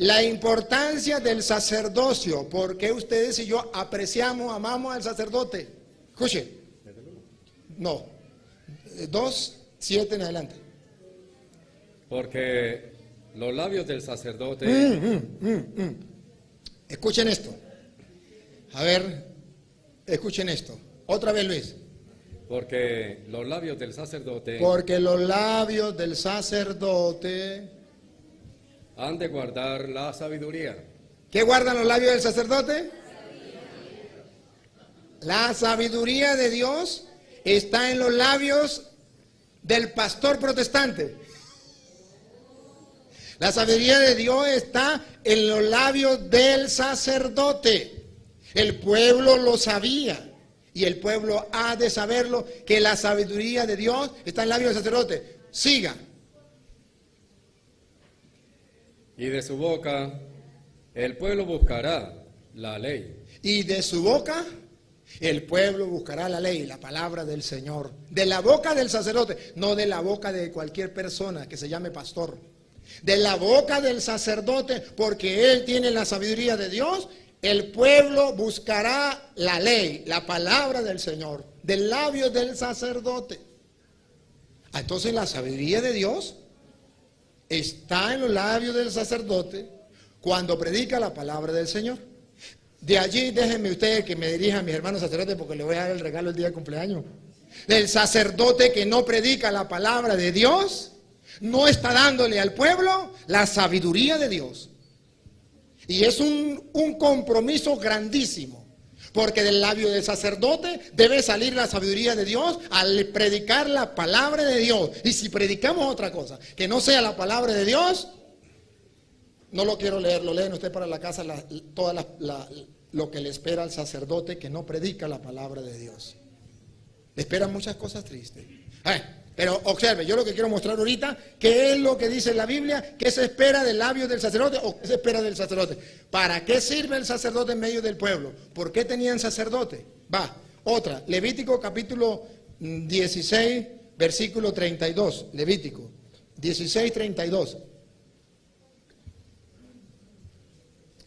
La importancia del sacerdocio. ¿Por qué ustedes y yo apreciamos, amamos al sacerdote? Escuche. No. 2:7 en adelante. Porque los labios del sacerdote... Escuchen esto. A ver, escuchen esto. Otra vez, Luis. Porque los labios del sacerdote... Porque los labios del sacerdote... han de guardar la sabiduría. ¿Qué guardan los labios del sacerdote? La sabiduría de Dios está en los labios del pastor protestante. La sabiduría de Dios está en los labios del sacerdote. El pueblo lo sabía y el pueblo ha de saberlo, que la sabiduría de Dios está en los labios del sacerdote. Siga. Y de su boca el pueblo buscará la ley. Y de su boca el pueblo buscará la ley, la palabra del Señor. De la boca del sacerdote, no de la boca de cualquier persona que se llame pastor. De la boca del sacerdote, porque él tiene la sabiduría de Dios, el pueblo buscará la ley, la palabra del Señor, del labio del sacerdote. Entonces la sabiduría de Dios está en los labios del sacerdote cuando predica la palabra del Señor. De allí déjenme ustedes que me dirija a mis hermanos sacerdotes, porque le voy a dar el regalo el día de cumpleaños. Del sacerdote que no predica la palabra de Dios, no está dándole al pueblo la sabiduría de Dios. Y es un compromiso grandísimo, porque del labio del sacerdote debe salir la sabiduría de Dios al predicar la palabra de Dios. Y si predicamos otra cosa que no sea la palabra de Dios, no lo quiero leer, lo leen usted para la casa, lo que le espera al sacerdote que no predica la palabra de Dios. Le esperan muchas cosas tristes. Pero observe, yo lo que quiero mostrar ahorita, ¿qué es lo que dice la Biblia? ¿Qué se espera del labio del sacerdote o qué se espera del sacerdote? ¿Para qué sirve el sacerdote en medio del pueblo? ¿Por qué tenían sacerdote? Otra, Levítico capítulo 16, versículo 32. Levítico 16, 32.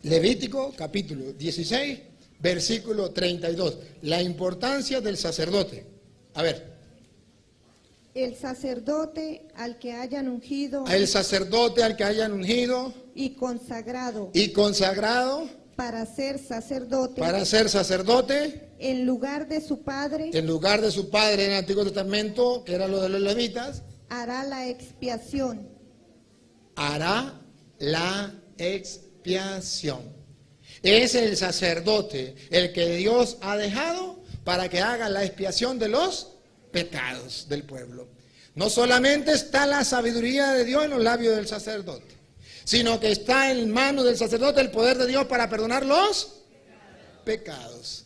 Levítico capítulo 16, versículo 32. La importancia del sacerdote. A ver. El sacerdote al que hayan ungido. El sacerdote al que hayan ungido. Y consagrado. Y consagrado. Para ser sacerdote. Para ser sacerdote. En lugar de su padre. En lugar de su padre en el Antiguo Testamento, que era lo de los levitas. Hará la expiación. Hará la expiación. Es el sacerdote el que Dios ha dejado para que haga la expiación de los pecados del pueblo. No solamente está la sabiduría de Dios en los labios del sacerdote, sino que está en manos del sacerdote el poder de Dios para perdonar los pecados.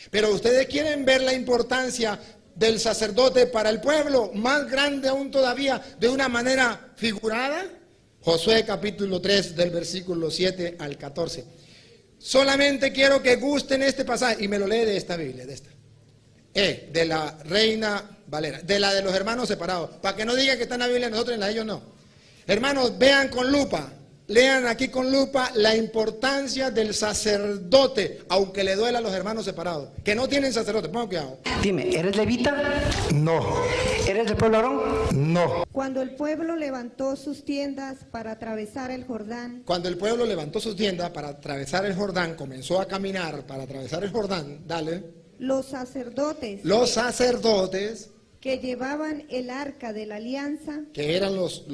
Pero ustedes quieren ver la importancia del sacerdote para el pueblo, más grande aún todavía, de una manera figurada. Josué capítulo 3 del versículo 7 al 14. Solamente quiero que gusten este pasaje, y me lo lee de esta Biblia, de esta. De la Reina Valera, de la de los hermanos separados, para que no diga que está en la Biblia nosotros y en la de ellos no. Hermanos, vean con lupa, lean aquí con lupa la importancia del sacerdote, aunque le duela a los hermanos separados, que no tienen sacerdote. Pongan cuidado. Dime, ¿eres levita? No. ¿Eres del pueblo Aarón? No. Cuando el pueblo levantó sus tiendas para atravesar el Jordán. Cuando el pueblo levantó sus tiendas para atravesar el Jordán, comenzó a caminar para atravesar el Jordán, dale. Los sacerdotes que llevaban el arca de la alianza, que eran los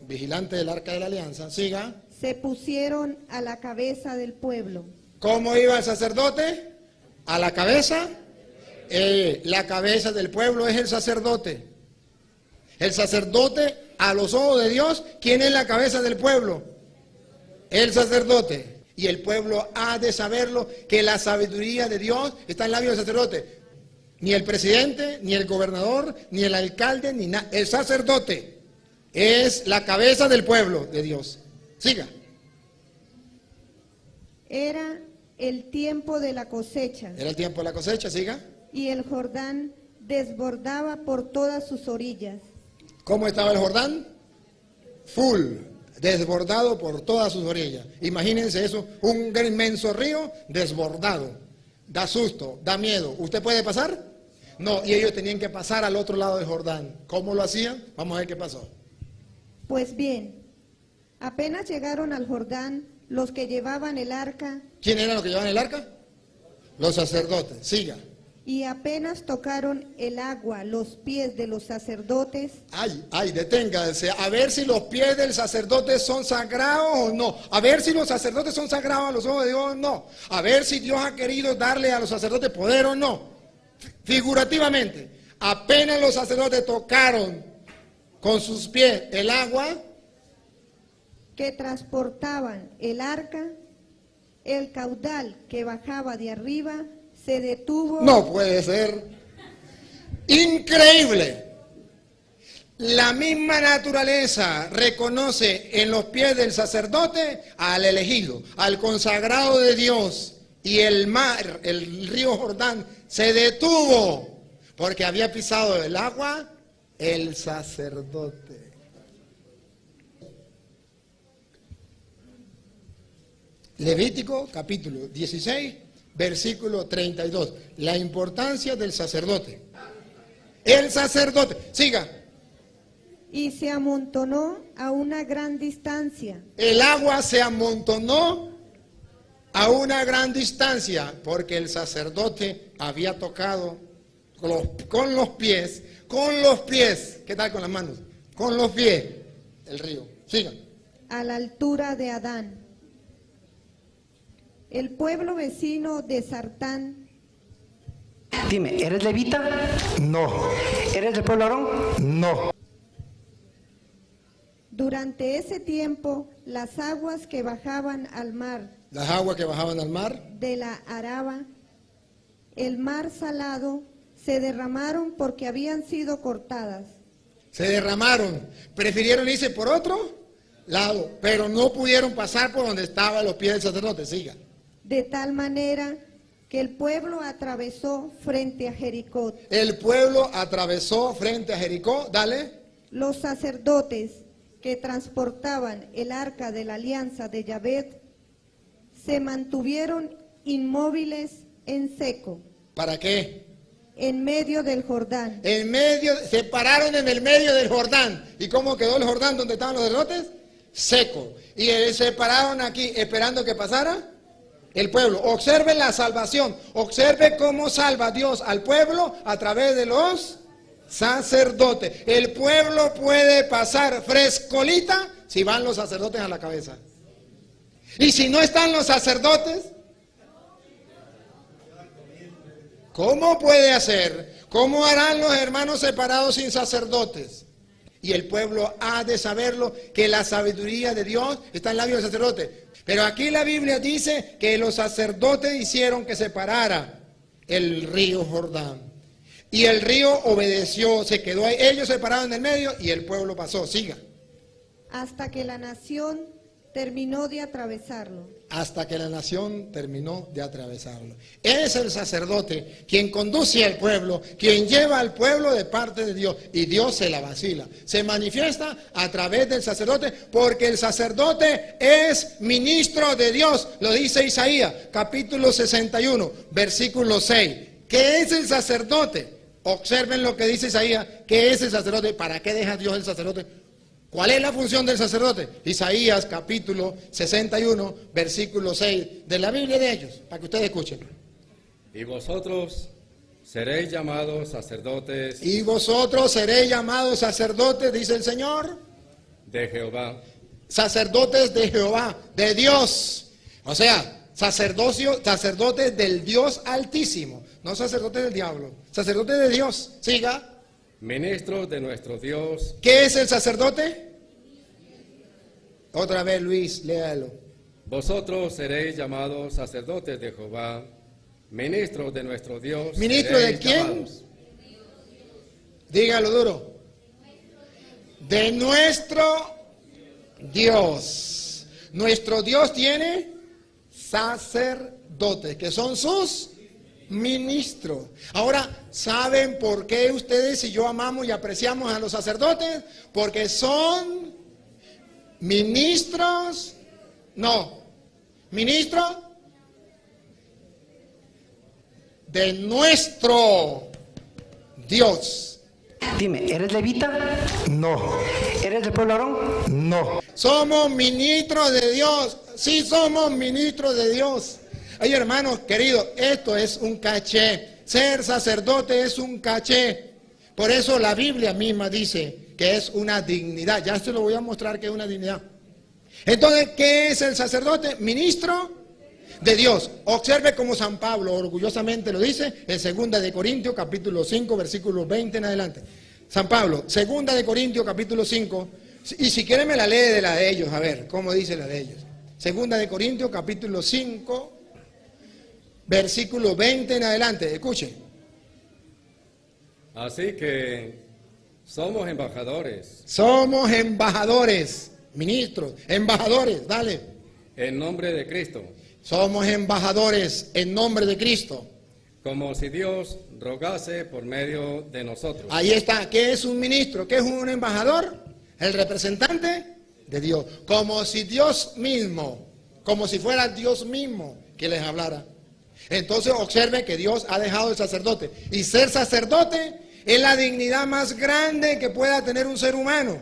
vigilantes del arca de la alianza, siga, se pusieron a la cabeza del pueblo. ¿Cómo iba el sacerdote? A la cabeza. La cabeza del pueblo es el sacerdote. El sacerdote, a los ojos de Dios, ¿quién es la cabeza del pueblo? El sacerdote. Y el pueblo ha de saberlo, que la sabiduría de Dios está en el labio del sacerdote. Ni el presidente, ni el gobernador, ni el alcalde, ni nada. El sacerdote es la cabeza del pueblo de Dios. Siga. Era el tiempo de la cosecha. Era el tiempo de la cosecha, siga. Y el Jordán desbordaba por todas sus orillas. ¿Cómo estaba el Jordán? Full. desbordado por todas sus orillas. Imagínense eso, un inmenso río desbordado. Da susto, da miedo. ¿Usted puede pasar? No, y ellos tenían que pasar al otro lado del Jordán. ¿Cómo lo hacían? Vamos a ver qué pasó. Pues bien, apenas llegaron al Jordán los que llevaban el arca. ¿Quién eran los que llevaban el arca? Los sacerdotes. Siga. Y apenas tocaron el agua los pies de los sacerdotes. Ay, deténgase. A ver si los pies del sacerdote son sagrados o no. A ver si los sacerdotes son sagrados a los ojos de Dios o no. A ver si Dios ha querido darle a los sacerdotes poder o no. Figurativamente, apenas los sacerdotes tocaron con sus pies el agua que transportaban el arca, el caudal que bajaba de arriba se detuvo. No puede ser. Increíble. La misma naturaleza reconoce en los pies del sacerdote al elegido, al consagrado de Dios. Y el mar, el río Jordán, se detuvo porque había pisado el agua el sacerdote. Levítico capítulo 16, versículo 32. La importancia del sacerdote. El sacerdote. Siga. Y se amontonó a una gran distancia. El agua se amontonó a una gran distancia porque el sacerdote había tocado con los pies, ¿qué tal con las manos? Con los pies, el río. Sigan. A la altura de Adán. El pueblo vecino de Sartán. Dime, ¿eres levita? No. ¿Eres del pueblo Aarón? No. Durante ese tiempo, las aguas que bajaban al mar. Las aguas que bajaban al mar. De la Araba, el mar salado, se derramaron porque habían sido cortadas. Se derramaron. Prefirieron irse por otro lado, pero no pudieron pasar por donde estaban los pies del sacerdote. Siga. De tal manera que el pueblo atravesó frente a Jericó. El pueblo atravesó frente a Jericó. Dale. Los sacerdotes que transportaban el arca de la alianza de Yahvé se mantuvieron inmóviles en seco. ¿Para qué? En medio del Jordán. Se pararon en el medio del Jordán. ¿Y cómo quedó el Jordán donde estaban los sacerdotes? Seco. Y se pararon aquí esperando que pasara el pueblo. Observe la salvación. Observe cómo salva Dios al pueblo a través de los sacerdotes. El pueblo puede pasar frescolita si van los sacerdotes a la cabeza. Y si no están los sacerdotes, ¿cómo puede hacer? ¿Cómo harán los hermanos separados sin sacerdotes? Y el pueblo ha de saberlo, que la sabiduría de Dios está en el labio del sacerdote. Pero aquí la Biblia dice que los sacerdotes hicieron que se parara el río Jordán. Y el río obedeció, se quedó ahí. Ellos se pararon en el medio y el pueblo pasó. Siga. Hasta que la nación terminó de atravesarlo. Hasta que la nación terminó de atravesarlo. Es el sacerdote quien conduce al pueblo, quien lleva al pueblo de parte de Dios. Y Dios se la vacila. Se manifiesta a través del sacerdote porque el sacerdote es ministro de Dios. Lo dice Isaías, capítulo 61, versículo 6. ¿Qué es el sacerdote? Observen lo que dice Isaías. ¿Qué es el sacerdote? ¿Para qué deja Dios el sacerdote? ¿Cuál es la función del sacerdote? Isaías capítulo 61, versículo 6 de la Biblia de ellos, para que ustedes escuchen. Y vosotros seréis llamados sacerdotes. Y vosotros seréis llamados sacerdotes, dice el Señor. De Jehová. Sacerdotes de Jehová, de Dios. O sea, sacerdotes del Dios Altísimo. No sacerdotes del diablo, sacerdotes de Dios. Siga. Ministros de nuestro Dios. ¿Qué es el sacerdote? Otra vez, Luis, léalo. Vosotros seréis llamados sacerdotes de Jehová, ministros de nuestro Dios. ¿Ministro de quién? Llamados. Dígalo duro. De nuestro Dios. Nuestro Dios tiene sacerdotes, que son sus ministros. Ahora, ¿saben por qué ustedes y yo amamos y apreciamos a los sacerdotes? Porque son ministros, no, ministro de nuestro Dios. Dime, ¿eres levita? No. ¿Eres del pueblo de Aarón? No. Somos ministros de Dios. Sí, somos ministros de Dios. Ay, hermanos queridos, esto es un caché. Ser sacerdote es un caché. Por eso la Biblia misma dice que es una dignidad. Ya se lo voy a mostrar que es una dignidad. Entonces, ¿qué es el sacerdote? Ministro de Dios. Observe cómo San Pablo orgullosamente lo dice en 2 de Corintios capítulo 5 versículo 20 en adelante. San Pablo, 2 de Corintios capítulo 5, y si quiere me la lee de la de ellos, a ver, ¿cómo dice la de ellos? 2 de Corintios capítulo 5, versículo 20 en adelante, escuche. Así que somos embajadores. Somos embajadores, ministros, embajadores, dale. En nombre de Cristo. Somos embajadores en nombre de Cristo. Como si Dios rogase por medio de nosotros. Ahí está. ¿Qué es un ministro? ¿Qué es un embajador? El representante de Dios. Como si Dios mismo, como si fuera Dios mismo que les hablara. Entonces observe que Dios ha dejado el sacerdote. Y ser sacerdote es la dignidad más grande que pueda tener un ser humano.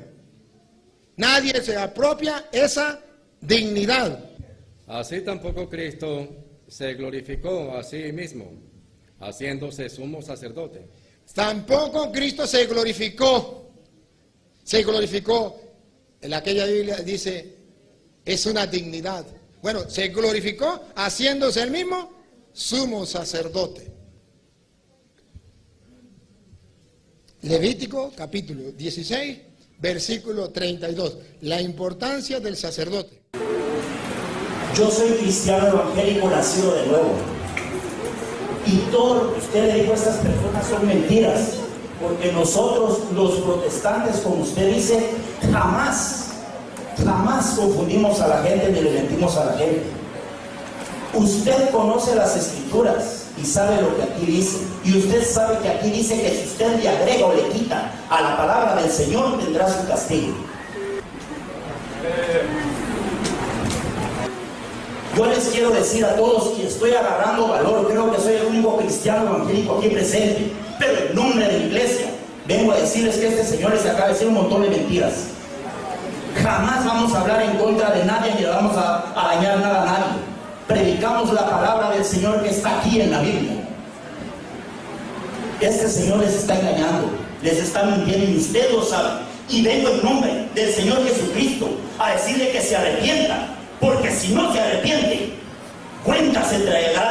Nadie se apropia esa dignidad. Así tampoco Cristo se glorificó a sí mismo, haciéndose sumo sacerdote. Tampoco Cristo se glorificó. Se glorificó. En aquella Biblia dice, es una dignidad. Bueno, se glorificó haciéndose el mismo sumo sacerdote. Levítico capítulo 16, versículo 32. La importancia del sacerdote. Yo soy cristiano evangélico nacido de nuevo. Y todo lo que usted le dijo a estas personas son mentiras. Porque nosotros, los protestantes, como usted dice, jamás confundimos a la gente ni le mentimos a la gente. Usted conoce las escrituras y sabe lo que aquí dice. Y usted sabe que aquí dice que si usted le agrega o le quita a la palabra del Señor, tendrá su castigo. Yo les quiero decir a todos que estoy agarrando valor, creo que soy el único cristiano evangélico aquí presente, pero en nombre de la iglesia vengo a decirles que este señor les acaba de decir un montón de mentiras. Jamás vamos a hablar en contra de nadie ni le vamos a dañar nada a nadie. Predicamos la palabra del Señor que está aquí en la Biblia. Este señor les está engañando, les está mintiendo y usted lo sabe. Y vengo en nombre del Señor Jesucristo a decirle que se arrepienta. Porque si no se arrepiente, cuenta se traerá